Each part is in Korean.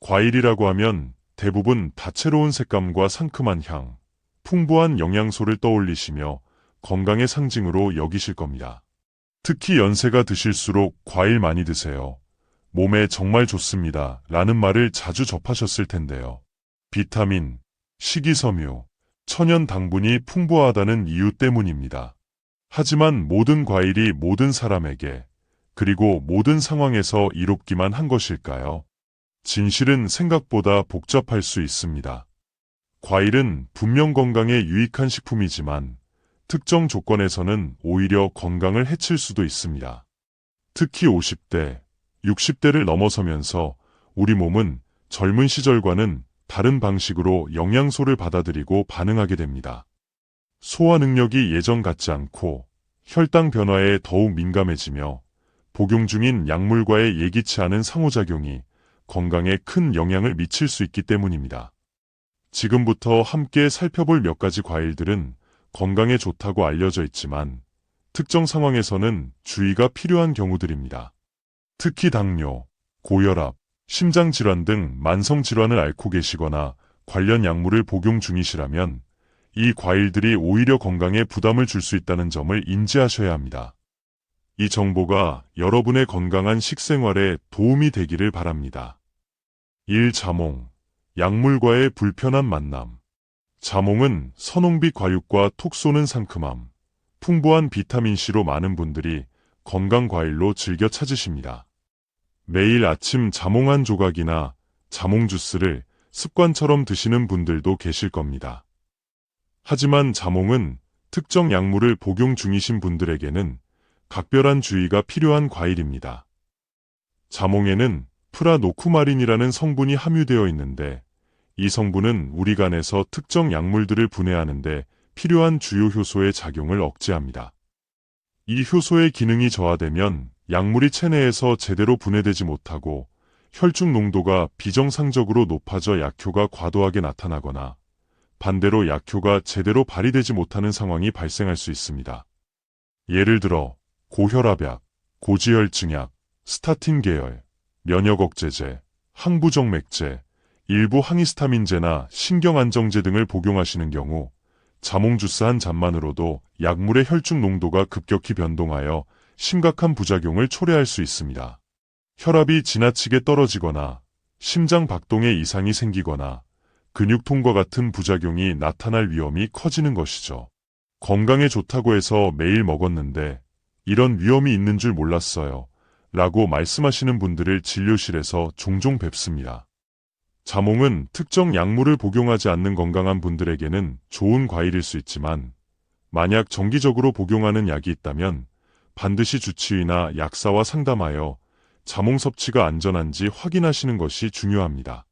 과일이라고 하면 대부분 다채로운 색감과 상큼한 향, 풍부한 영양소를 떠올리시며 건강의 상징으로 여기실 겁니다. 특히 연세가 드실수록 과일 많이 드세요. 몸에 정말 좋습니다. 라는 말을 자주 접하셨을 텐데요. 비타민, 식이섬유, 천연 당분이 풍부하다는 이유 때문입니다. 하지만 모든 과일이 모든 사람에게, 그리고 모든 상황에서 이롭기만 한 것일까요? 진실은 생각보다 복잡할 수 있습니다. 과일은 분명 건강에 유익한 식품이지만 특정 조건에서는 오히려 건강을 해칠 수도 있습니다. 특히 50대, 60대를 넘어서면서 우리 몸은 젊은 시절과는 다른 방식으로 영양소를 받아들이고 반응하게 됩니다. 소화 능력이 예전 같지 않고 혈당 변화에 더욱 민감해지며 복용 중인 약물과의 예기치 않은 상호작용이 건강에 큰 영향을 미칠 수 있기 때문입니다. 지금부터 함께 살펴볼 몇 가지 과일들은 건강에 좋다고 알려져 있지만 특정 상황에서는 주의가 필요한 경우들입니다. 특히 당뇨, 고혈압, 심장질환 등 만성질환을 앓고 계시거나 관련 약물을 복용 중이시라면 이 과일들이 오히려 건강에 부담을 줄 수 있다는 점을 인지하셔야 합니다. 이 정보가 여러분의 건강한 식생활에 도움이 되기를 바랍니다. 1. 자몽, 약물과의 불편한 만남. 자몽은 선홍빛 과육과 톡 쏘는 상큼함, 풍부한 비타민C로 많은 분들이 건강 과일로 즐겨 찾으십니다. 매일 아침 자몽 한 조각이나 자몽 주스를 습관처럼 드시는 분들도 계실 겁니다. 하지만 자몽은 특정 약물을 복용 중이신 분들에게는 각별한 주의가 필요한 과일입니다. 자몽에는 프라노쿠마린이라는 성분이 함유되어 있는데 이 성분은 우리 간에서 특정 약물들을 분해하는데 필요한 주요 효소의 작용을 억제합니다. 이 효소의 기능이 저하되면 약물이 체내에서 제대로 분해되지 못하고 혈중 농도가 비정상적으로 높아져 약효가 과도하게 나타나거나 반대로 약효가 제대로 발휘되지 못하는 상황이 발생할 수 있습니다. 예를 들어 고혈압약, 고지혈증약, 스타틴 계열, 면역억제제, 항부정맥제, 일부 항히스타민제나 신경안정제 등을 복용하시는 경우 자몽 주스 한 잔만으로도 약물의 혈중 농도가 급격히 변동하여 심각한 부작용을 초래할 수 있습니다. 혈압이 지나치게 떨어지거나 심장 박동에 이상이 생기거나 근육통과 같은 부작용이 나타날 위험이 커지는 것이죠. 건강에 좋다고 해서 매일 먹었는데 이런 위험이 있는 줄 몰랐어요. 라고 말씀하시는 분들을 진료실에서 종종 뵙습니다. 자몽은 특정 약물을 복용하지 않는 건강한 분들에게는 좋은 과일일 수 있지만 만약 정기적으로 복용하는 약이 있다면 반드시 주치의나 약사와 상담하여 자몽 섭취가 안전한지 확인하시는 것이 중요합니다.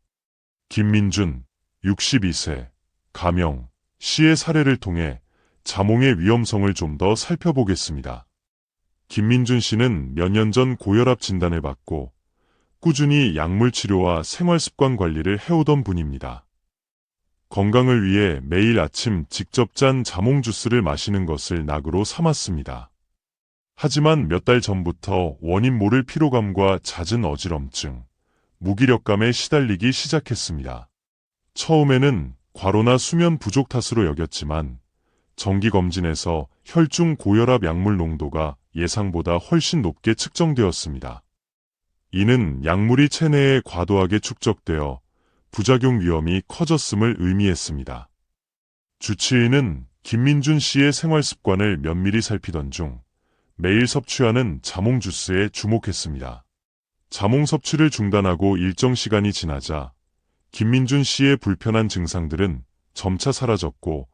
김민준, 62세, 가명, 씨의 사례를 통해 자몽의 위험성을 좀 더 살펴보겠습니다. 김민준 씨는 몇 년 전 고혈압 진단을 받고 꾸준히 약물 치료와 생활습관 관리를 해오던 분입니다. 건강을 위해 매일 아침 직접 짠 자몽 주스를 마시는 것을 낙으로 삼았습니다. 하지만 몇 달 전부터 원인 모를 피로감과 잦은 어지럼증, 무기력감에 시달리기 시작했습니다. 처음에는 과로나 수면 부족 탓으로 여겼지만 정기검진에서 혈중 고혈압 약물 농도가 예상보다 훨씬 높게 측정되었습니다. 이는 약물이 체내에 과도하게 축적되어 부작용 위험이 커졌음을 의미했습니다. 주치의는 김민준 씨의 생활 습관을 면밀히 살피던 중 매일 섭취하는 자몽 주스에 주목했습니다. 자몽 섭취를 중단하고 일정 시간이 지나자 김민준 씨의 불편한 증상들은 점차 사라졌고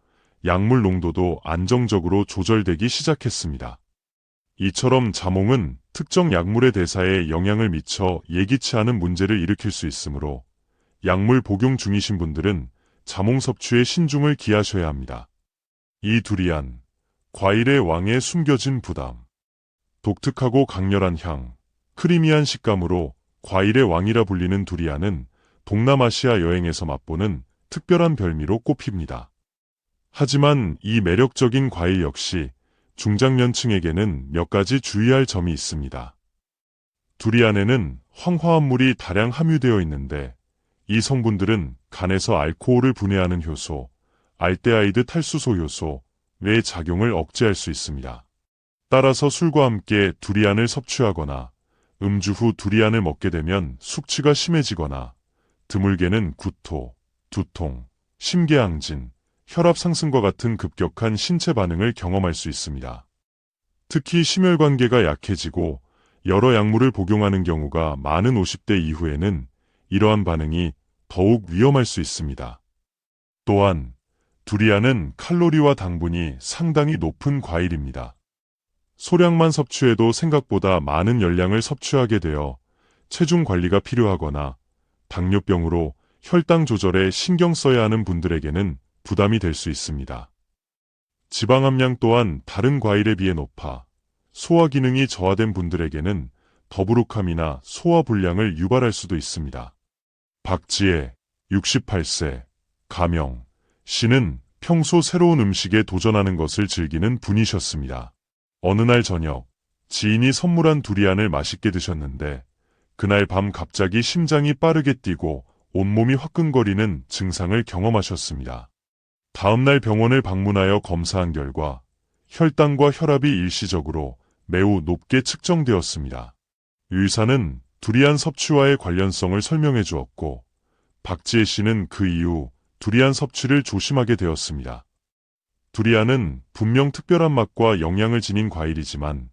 약물 농도도 안정적으로 조절되기 시작했습니다. 이처럼 자몽은 특정 약물의 대사에 영향을 미쳐 예기치 않은 문제를 일으킬 수 있으므로 약물 복용 중이신 분들은 자몽 섭취에 신중을 기하셔야 합니다. 이 두리안, 과일의 왕에 숨겨진 부담. 독특하고 강렬한 향, 크리미한 식감으로 과일의 왕이라 불리는 두리안은 동남아시아 여행에서 맛보는 특별한 별미로 꼽힙니다. 하지만 이 매력적인 과일 역시 중장년층에게는 몇 가지 주의할 점이 있습니다. 두리안에는 황화합물이 다량 함유되어 있는데 이 성분들은 간에서 알코올을 분해하는 효소, 알데하이드 탈수소 효소의 작용을 억제할 수 있습니다. 따라서 술과 함께 두리안을 섭취하거나 음주 후 두리안을 먹게 되면 숙취가 심해지거나 드물게는 구토, 두통, 심계항진, 혈압 상승과 같은 급격한 신체 반응을 경험할 수 있습니다. 특히 심혈관계가 약해지고 여러 약물을 복용하는 경우가 많은 50대 이후에는 이러한 반응이 더욱 위험할 수 있습니다. 또한 두리안은 칼로리와 당분이 상당히 높은 과일입니다. 소량만 섭취해도 생각보다 많은 열량을 섭취하게 되어 체중 관리가 필요하거나 당뇨병으로 혈당 조절에 신경 써야 하는 분들에게는 부담이 될 수 있습니다. 지방 함량 또한 다른 과일에 비해 높아 소화 기능이 저하된 분들에게는 더부룩함이나 소화 불량을 유발할 수도 있습니다. 박지혜, 68세, 가명, 씨는 평소 새로운 음식에 도전하는 것을 즐기는 분이셨습니다. 어느 날 저녁, 지인이 선물한 두리안을 맛있게 드셨는데 그날 밤 갑자기 심장이 빠르게 뛰고 온몸이 화끈거리는 증상을 경험하셨습니다. 다음날 병원을 방문하여 검사한 결과 혈당과 혈압이 일시적으로 매우 높게 측정되었습니다. 의사는 두리안 섭취와의 관련성을 설명해 주었고 박지혜 씨는 그 이후 두리안 섭취를 조심하게 되었습니다. 두리안은 분명 특별한 맛과 영양을 지닌 과일이지만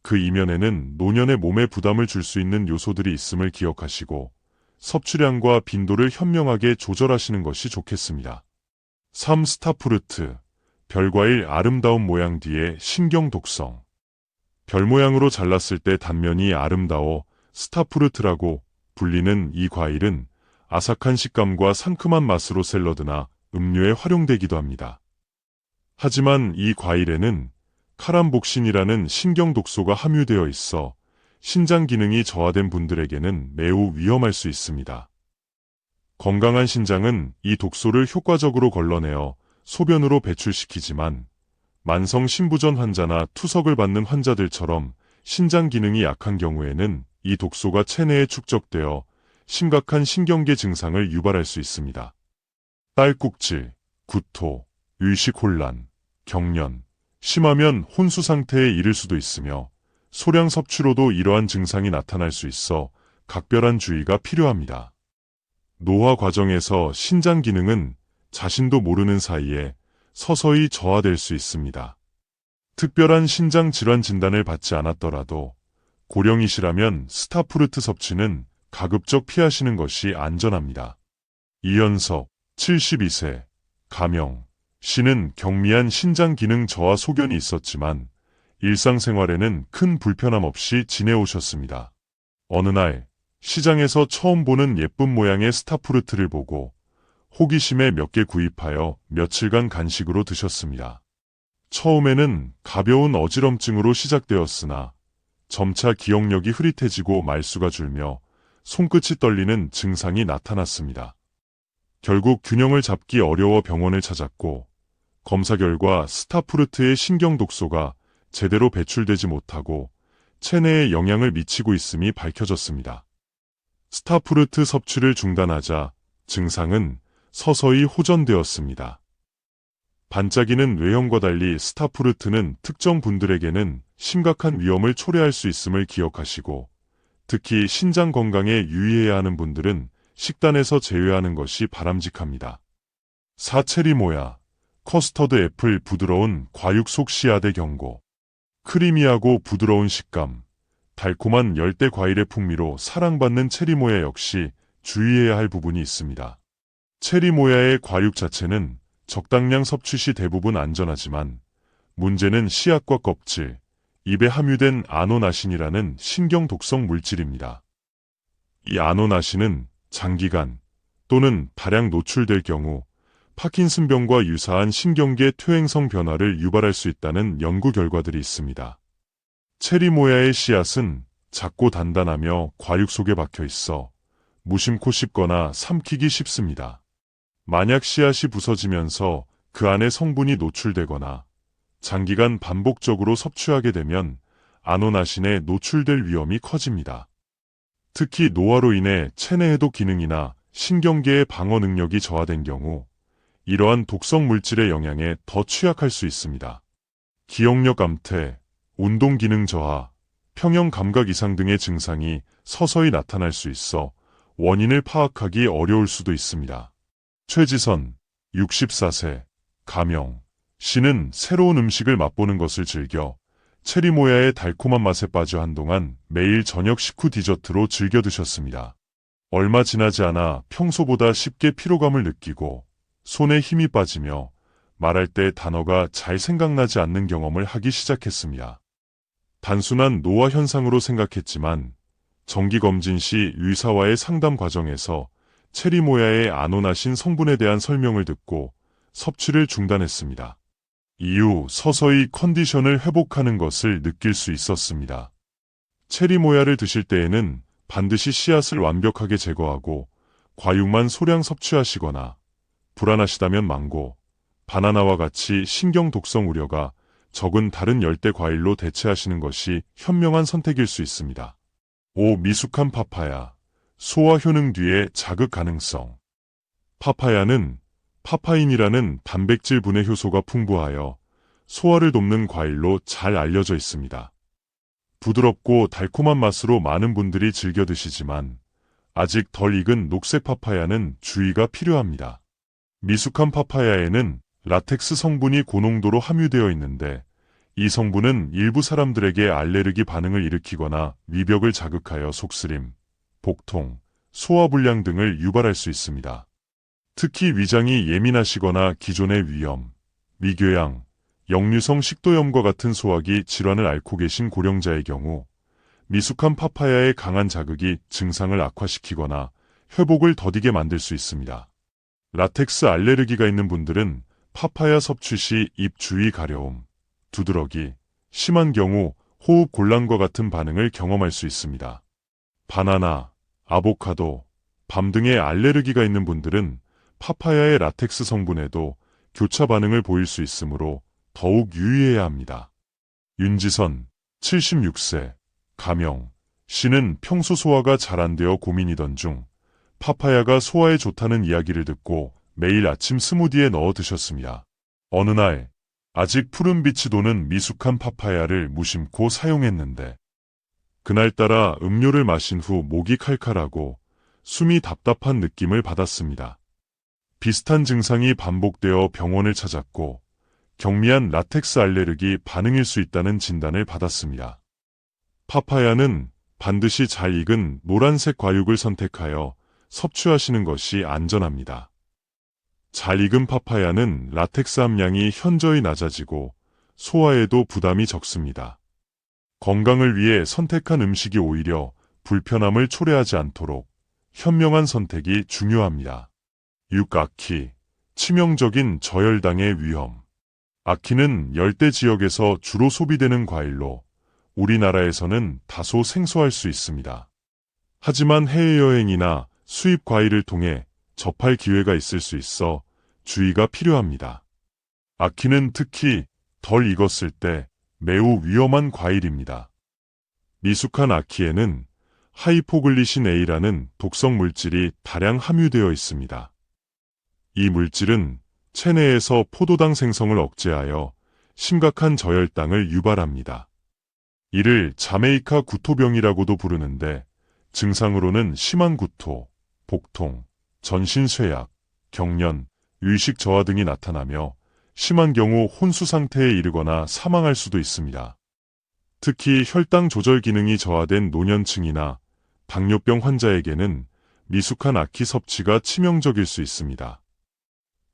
그 이면에는 노년의 몸에 부담을 줄 수 있는 요소들이 있음을 기억하시고 섭취량과 빈도를 현명하게 조절하시는 것이 좋겠습니다. 3. 스타프루트, 별과일 아름다운 모양 뒤에 신경 독성. 별 모양으로 잘랐을 때 단면이 아름다워 스타프루트라고 불리는 이 과일은 아삭한 식감과 상큼한 맛으로 샐러드나 음료에 활용되기도 합니다. 하지만 이 과일에는 카람복신이라는 신경 독소가 함유되어 있어 신장 기능이 저하된 분들에게는 매우 위험할 수 있습니다. 건강한 신장은 이 독소를 효과적으로 걸러내어 소변으로 배출시키지만 만성 신부전 환자나 투석을 받는 환자들처럼 신장 기능이 약한 경우에는 이 독소가 체내에 축적되어 심각한 신경계 증상을 유발할 수 있습니다. 딸꾹질, 구토, 의식혼란, 경련, 심하면 혼수 상태에 이를 수도 있으며 소량 섭취로도 이러한 증상이 나타날 수 있어 각별한 주의가 필요합니다. 노화 과정에서 신장 기능은 자신도 모르는 사이에 서서히 저하될 수 있습니다. 특별한 신장 질환 진단을 받지 않았더라도 고령이시라면 스타프루트 섭취는 가급적 피하시는 것이 안전합니다. 이현석, 72세, 가명, 씨는 경미한 신장 기능 저하 소견이 있었지만 일상생활에는 큰 불편함 없이 지내오셨습니다. 어느 날 시장에서 처음 보는 예쁜 모양의 스타프루트를 보고 호기심에 몇 개 구입하여 며칠간 간식으로 드셨습니다. 처음에는 가벼운 어지럼증으로 시작되었으나 점차 기억력이 흐릿해지고 말수가 줄며 손끝이 떨리는 증상이 나타났습니다. 결국 균형을 잡기 어려워 병원을 찾았고 검사 결과 스타프루트의 신경 독소가 제대로 배출되지 못하고 체내에 영향을 미치고 있음이 밝혀졌습니다. 스타프루트 섭취를 중단하자 증상은 서서히 호전되었습니다. 반짝이는 뇌형과 달리 스타프루트는 특정 분들에게는 심각한 위험을 초래할 수 있음을 기억하시고 특히 신장 건강에 유의해야 하는 분들은 식단에서 제외하는 것이 바람직합니다. 4. 체리모야, 커스터드 애플 부드러운 과육 속 씨앗의 경고. 크리미하고 부드러운 식감, 달콤한 열대 과일의 풍미로 사랑받는 체리모야 역시 주의해야 할 부분이 있습니다. 체리모야의 과육 자체는 적당량 섭취 시 대부분 안전하지만 문제는 씨앗과 껍질, 입에 함유된 아노나신이라는 신경 독성 물질입니다. 이 아노나신은 장기간 또는 다량 노출될 경우 파킨슨병과 유사한 신경계 퇴행성 변화를 유발할 수 있다는 연구 결과들이 있습니다. 체리모야의 씨앗은 작고 단단하며 과육 속에 박혀 있어 무심코 씹거나 삼키기 쉽습니다. 만약 씨앗이 부서지면서 그 안에 성분이 노출되거나 장기간 반복적으로 섭취하게 되면 아노나신에 노출될 위험이 커집니다. 특히 노화로 인해 체내 해독 기능이나 신경계의 방어 능력이 저하된 경우 이러한 독성 물질의 영향에 더 취약할 수 있습니다. 기억력 감퇴, 운동 기능 저하, 평형 감각 이상 등의 증상이 서서히 나타날 수 있어 원인을 파악하기 어려울 수도 있습니다. 최지선, 64세, 가명, 씨는 새로운 음식을 맛보는 것을 즐겨 체리모야의 달콤한 맛에 빠져 한동안 매일 저녁 식후 디저트로 즐겨 드셨습니다. 얼마 지나지 않아 평소보다 쉽게 피로감을 느끼고 손에 힘이 빠지며 말할 때 단어가 잘 생각나지 않는 경험을 하기 시작했습니다. 단순한 노화 현상으로 생각했지만 정기검진 시 의사와의 상담 과정에서 체리모야의 아노나신 성분에 대한 설명을 듣고 섭취를 중단했습니다. 이후 서서히 컨디션을 회복하는 것을 느낄 수 있었습니다. 체리모야를 드실 때에는 반드시 씨앗을 완벽하게 제거하고 과육만 소량 섭취하시거나 불안하시다면 망고, 바나나와 같이 신경 독성 우려가 적은 다른 열대 과일로 대체하시는 것이 현명한 선택일 수 있습니다. 5. 미숙한 파파야, 소화 효능 뒤의 자극 가능성. 파파야는 파파인이라는 단백질 분해 효소가 풍부하여 소화를 돕는 과일로 잘 알려져 있습니다. 부드럽고 달콤한 맛으로 많은 분들이 즐겨 드시지만 아직 덜 익은 녹색 파파야는 주의가 필요합니다. 미숙한 파파야에는 라텍스 성분이 고농도로 함유되어 있는데 이 성분은 일부 사람들에게 알레르기 반응을 일으키거나 위벽을 자극하여 속쓰림, 복통, 소화불량 등을 유발할 수 있습니다. 특히 위장이 예민하시거나 기존의 위염, 위궤양, 역류성 식도염과 같은 소화기 질환을 앓고 계신 고령자의 경우 미숙한 파파야의 강한 자극이 증상을 악화시키거나 회복을 더디게 만들 수 있습니다. 라텍스 알레르기가 있는 분들은 파파야 섭취 시 입 주위 가려움, 두드러기, 심한 경우 호흡 곤란과 같은 반응을 경험할 수 있습니다. 바나나, 아보카도, 밤 등의 알레르기가 있는 분들은 파파야의 라텍스 성분에도 교차 반응을 보일 수 있으므로 더욱 유의해야 합니다. 윤지선, 76세, 가명, 씨는 평소 소화가 잘 안 되어 고민이던 중 파파야가 소화에 좋다는 이야기를 듣고 매일 아침 스무디에 넣어 드셨습니다. 어느 날 아직 푸른 빛이 도는 미숙한 파파야를 무심코 사용했는데 그날따라 음료를 마신 후 목이 칼칼하고 숨이 답답한 느낌을 받았습니다. 비슷한 증상이 반복되어 병원을 찾았고 경미한 라텍스 알레르기 반응일 수 있다는 진단을 받았습니다. 파파야는 반드시 잘 익은 노란색 과육을 선택하여 섭취하시는 것이 안전합니다. 잘 익은 파파야는 라텍스 함량이 현저히 낮아지고 소화에도 부담이 적습니다. 건강을 위해 선택한 음식이 오히려 불편함을 초래하지 않도록 현명한 선택이 중요합니다. 6. 아키, 치명적인 저혈당의 위험. 아키는 열대 지역에서 주로 소비되는 과일로 우리나라에서는 다소 생소할 수 있습니다. 하지만 해외여행이나 수입 과일을 통해 접할 기회가 있을 수 있어 주의가 필요합니다. 아키는 특히 덜 익었을 때 매우 위험한 과일입니다. 미숙한 아키에는 하이포글리신 A라는 독성 물질이 다량 함유되어 있습니다. 이 물질은 체내에서 포도당 생성을 억제하여 심각한 저혈당을 유발합니다. 이를 자메이카 구토병이라고도 부르는데 증상으로는 심한 구토, 복통, 전신 쇠약, 경련, 의식 저하 등이 나타나며 심한 경우 혼수 상태에 이르거나 사망할 수도 있습니다. 특히 혈당 조절 기능이 저하된 노년층이나 당뇨병 환자에게는 미숙한 아키 섭취가 치명적일 수 있습니다.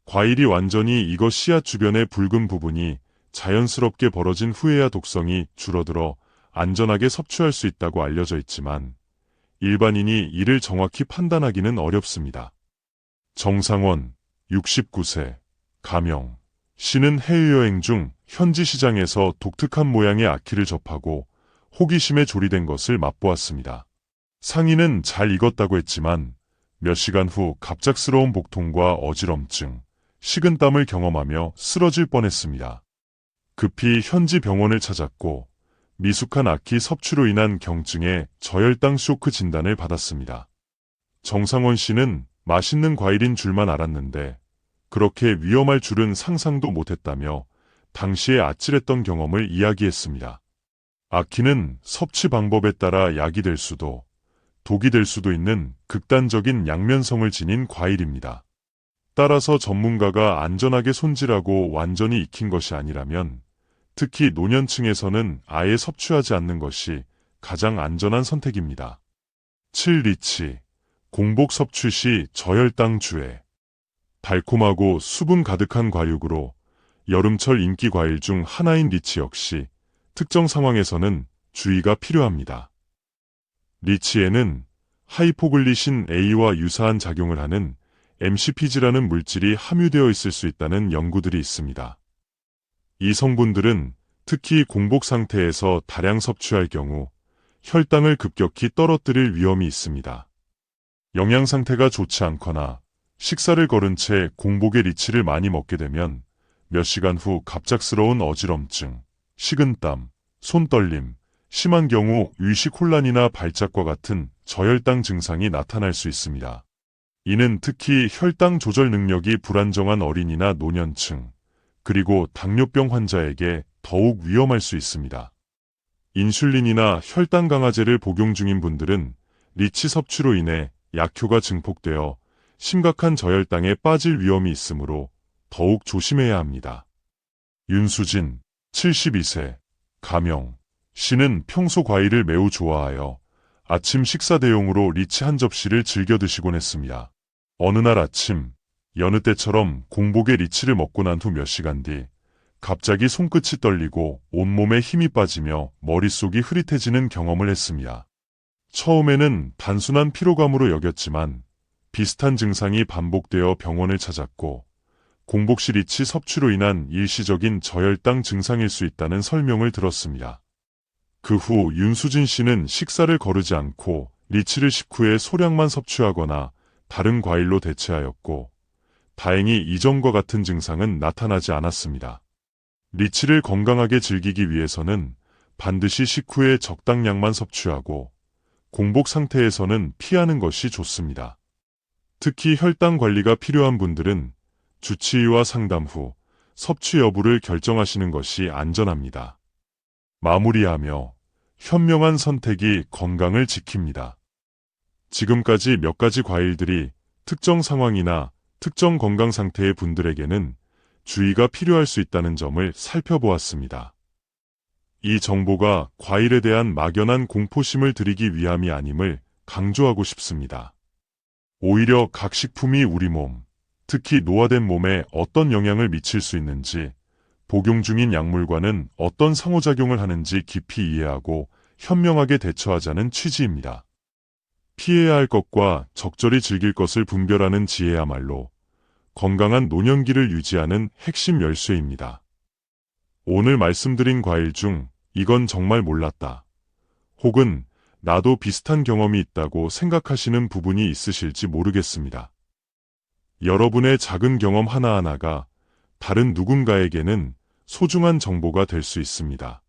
과일이 완전히 익어 씨앗 주변의 붉은 부분이 자연스럽게 벌어진 후에야 독성이 줄어들어 안전하게 섭취할 수 있다고 알려져 있지만 일반인이 이를 정확히 판단하기는 어렵습니다. 정상원, 69세, 가명, 씨는 해외여행 중 현지 시장에서 독특한 모양의 아키를 접하고 호기심에 조리된 것을 맛보았습니다. 상인은 잘 익었다고 했지만 몇 시간 후 갑작스러운 복통과 어지럼증, 식은땀을 경험하며 쓰러질 뻔했습니다. 급히 현지 병원을 찾았고 미숙한 아키 섭취로 인한 경증에 저혈당 쇼크 진단을 받았습니다. 정상원 씨는 맛있는 과일인 줄만 알았는데 그렇게 위험할 줄은 상상도 못했다며 당시에 아찔했던 경험을 이야기했습니다. 아키는 섭취 방법에 따라 약이 될 수도 독이 될 수도 있는 극단적인 양면성을 지닌 과일입니다. 따라서 전문가가 안전하게 손질하고 완전히 익힌 것이 아니라면 특히 노년층에서는 아예 섭취하지 않는 것이 가장 안전한 선택입니다. 7. 리치. 공복 섭취 시 저혈당 주의. 달콤하고 수분 가득한 과육으로 여름철 인기 과일 중 하나인 리치 역시 특정 상황에서는 주의가 필요합니다. 리치에는 하이포글리신 A와 유사한 작용을 하는 MCPG라는 물질이 함유되어 있을 수 있다는 연구들이 있습니다. 이 성분들은 특히 공복 상태에서 다량 섭취할 경우 혈당을 급격히 떨어뜨릴 위험이 있습니다. 영양 상태가 좋지 않거나 식사를 거른 채 공복에 리치를 많이 먹게 되면 몇 시간 후 갑작스러운 어지럼증, 식은땀, 손떨림, 심한 경우 의식 혼란이나 발작과 같은 저혈당 증상이 나타날 수 있습니다. 이는 특히 혈당 조절 능력이 불안정한 어린이나 노년층, 그리고 당뇨병 환자에게 더욱 위험할 수 있습니다. 인슐린이나 혈당 강화제를 복용 중인 분들은 리치 섭취로 인해 약효가 증폭되어 심각한 저혈당에 빠질 위험이 있으므로 더욱 조심해야 합니다. 윤수진, 72세, 가명. 씨는 평소 과일을 매우 좋아하여 아침 식사 대용으로 리치 한 접시를 즐겨 드시곤 했습니다. 어느 날 아침, 여느 때처럼 공복에 리치를 먹고 난 후 몇 시간 뒤 갑자기 손끝이 떨리고 온몸에 힘이 빠지며 머릿속이 흐릿해지는 경험을 했습니다. 처음에는 단순한 피로감으로 여겼지만 비슷한 증상이 반복되어 병원을 찾았고 공복 시 리치 섭취로 인한 일시적인 저혈당 증상일 수 있다는 설명을 들었습니다. 그 후 윤수진 씨는 식사를 거르지 않고 리치를 식후에 소량만 섭취하거나 다른 과일로 대체하였고 다행히 이전과 같은 증상은 나타나지 않았습니다. 리치를 건강하게 즐기기 위해서는 반드시 식후에 적당량만 섭취하고 공복 상태에서는 피하는 것이 좋습니다. 특히 혈당 관리가 필요한 분들은 주치의와 상담 후 섭취 여부를 결정하시는 것이 안전합니다. 마무리하며 현명한 선택이 건강을 지킵니다. 지금까지 몇 가지 과일들이 특정 상황이나 특정 건강 상태의 분들에게는 주의가 필요할 수 있다는 점을 살펴보았습니다. 이 정보가 과일에 대한 막연한 공포심을 드리기 위함이 아님을 강조하고 싶습니다. 오히려 각 식품이 우리 몸, 특히 노화된 몸에 어떤 영향을 미칠 수 있는지, 복용 중인 약물과는 어떤 상호작용을 하는지 깊이 이해하고 현명하게 대처하자는 취지입니다. 피해야 할 것과 적절히 즐길 것을 분별하는 지혜야말로 건강한 노년기를 유지하는 핵심 열쇠입니다. 오늘 말씀드린 과일 중 이건 정말 몰랐다. 혹은 나도 비슷한 경험이 있다고 생각하시는 부분이 있으실지 모르겠습니다. 여러분의 작은 경험 하나하나가 다른 누군가에게는 소중한 정보가 될 수 있습니다.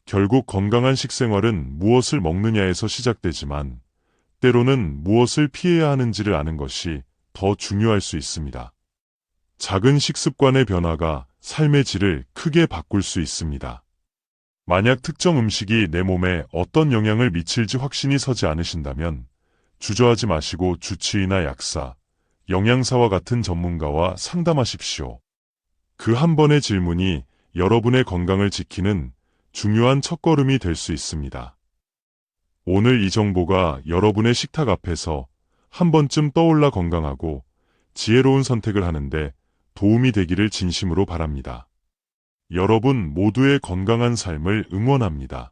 결국 건강한 식생활은 무엇을 먹느냐에서 시작되지만 때로는 무엇을 피해야 하는지를 아는 것이 더 중요할 수 있습니다. 작은 식습관의 변화가 삶의 질을 크게 바꿀 수 있습니다. 만약 특정 음식이 내 몸에 어떤 영향을 미칠지 확신이 서지 않으신다면 주저하지 마시고 주치의나 약사, 영양사와 같은 전문가와 상담하십시오. 그 한 번의 질문이 여러분의 건강을 지키는 중요한 첫걸음이 될 수 있습니다. 오늘 이 정보가 여러분의 식탁 앞에서 한 번쯤 떠올라 건강하고 지혜로운 선택을 하는데 도움이 되기를 진심으로 바랍니다. 여러분 모두의 건강한 삶을 응원합니다.